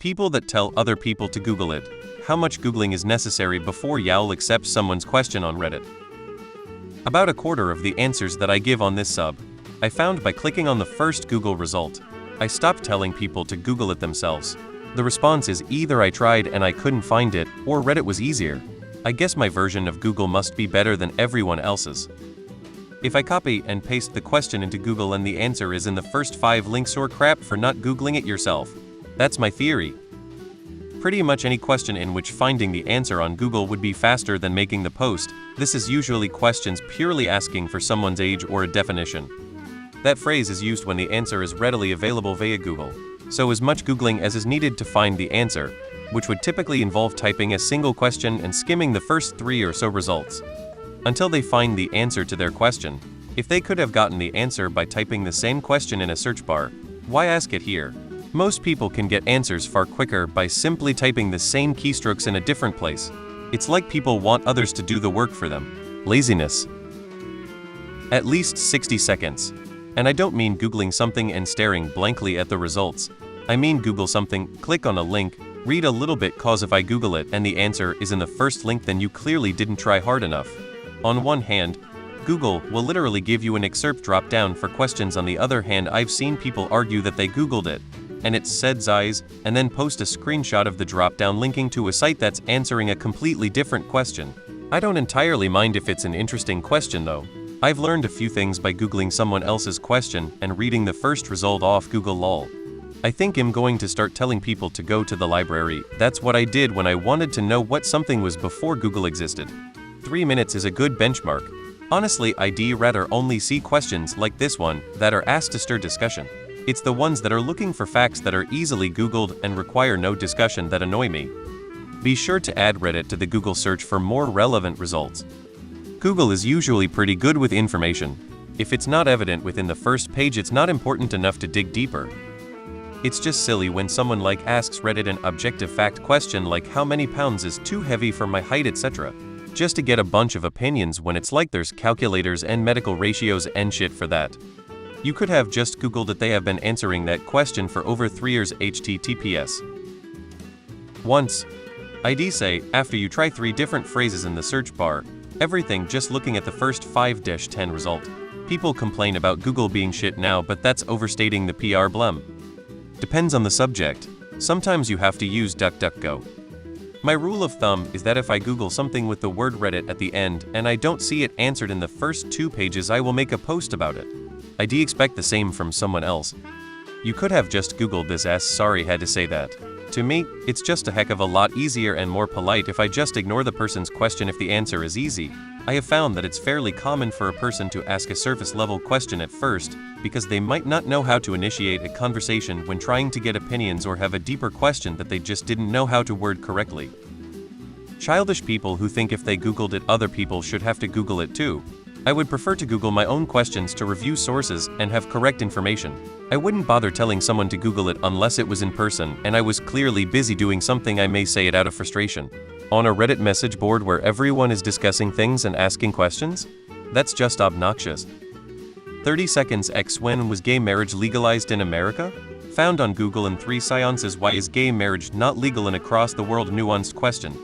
People that tell other people to Google it. How much Googling is necessary before you'll accept someone's question on Reddit? About a quarter of the answers that I give on this sub, I found by clicking on the first Google result. I stopped telling people to Google it themselves. The response is either I tried and I couldn't find it, or Reddit was easier. I guess my version of Google must be better than everyone else's. If I copy and paste the question into Google and the answer is in the first 5 links, or crap for not Googling it yourself. That's my theory. Pretty much any question in which finding the answer on Google would be faster than making the post. This is usually questions purely asking for someone's age or a definition. That phrase is used when the answer is readily available via Google, so as much Googling as is needed to find the answer, which would typically involve typing a single question and skimming the first 3 or so results until they find the answer to their question. If they could have gotten the answer by typing the same question in a search bar, why ask it here? Most people can get answers far quicker by simply typing the same keystrokes in a different place. It's like people want others to do the work for them. Laziness. At least 60 seconds. And I don't mean Googling something and staring blankly at the results. I mean Google something, click on a link, read a little bit, cause if I Google it and the answer is in the first link, then you clearly didn't try hard enough. On one hand, Google will literally give you an accep drop down for questions. On the other hand, I've seen people argue that they Googled it, and it said size, and then post a screenshot of the drop-down linking to a site that's answering a completely different question. I don't entirely mind if it's an interesting question though. I've learned a few things by Googling someone else's question and reading the first result off Google lol. I think I'm going to start telling people to go to the library. That's what I did when I wanted to know what something was before Google existed. 3 minutes is a good benchmark. Honestly, I'd rather only see questions like this one that are asked to stir discussion. It's the ones that are looking for facts that are easily Googled and require no discussion that annoy me. Be sure to add Reddit to the Google search for more relevant results. Google is usually pretty good with information. If it's not evident within the first page, it's not important enough to dig deeper. It's just silly when someone asks Reddit an objective fact question like how many pounds is too heavy for my height, etc. just to get a bunch of opinions when it's like there's calculators and medical ratios and shit for that. You could have just Googled that. They have been answering that question for over 3 years. HTTPS. Once. I'd say, after you try 3 different phrases in the search bar, everything just looking at the first 5-10 result. People complain about Google being shit now, but that's overstating the PR blem. Depends on the subject. Sometimes you have to use DuckDuckGo. My rule of thumb is that if I Google something with the word Reddit at the end and I don't see it answered in the first 2 pages, I will make a post about it. I'd expect the same from someone else. You could have just Googled this as sorry had to say that. To me, it's just a heck of a lot easier and more polite if I just ignore the person's question if the answer is easy. I have found that it's fairly common for a person to ask a surface-level question at first, because they might not know how to initiate a conversation when trying to get opinions, or have a deeper question that they just didn't know how to word correctly. Childish people who think if they Googled it, other people should have to Google it too. I would prefer to Google my own questions to review sources and have correct information. I wouldn't bother telling someone to Google it unless it was in person and I was clearly busy doing something. I may say it out of frustration. On a Reddit message board where everyone is discussing things and asking questions? That's just obnoxious. 30 seconds. X. When was gay marriage legalized in America? Found on Google in 3 sciences. Why is gay marriage not legal in across the world? Nuanced question.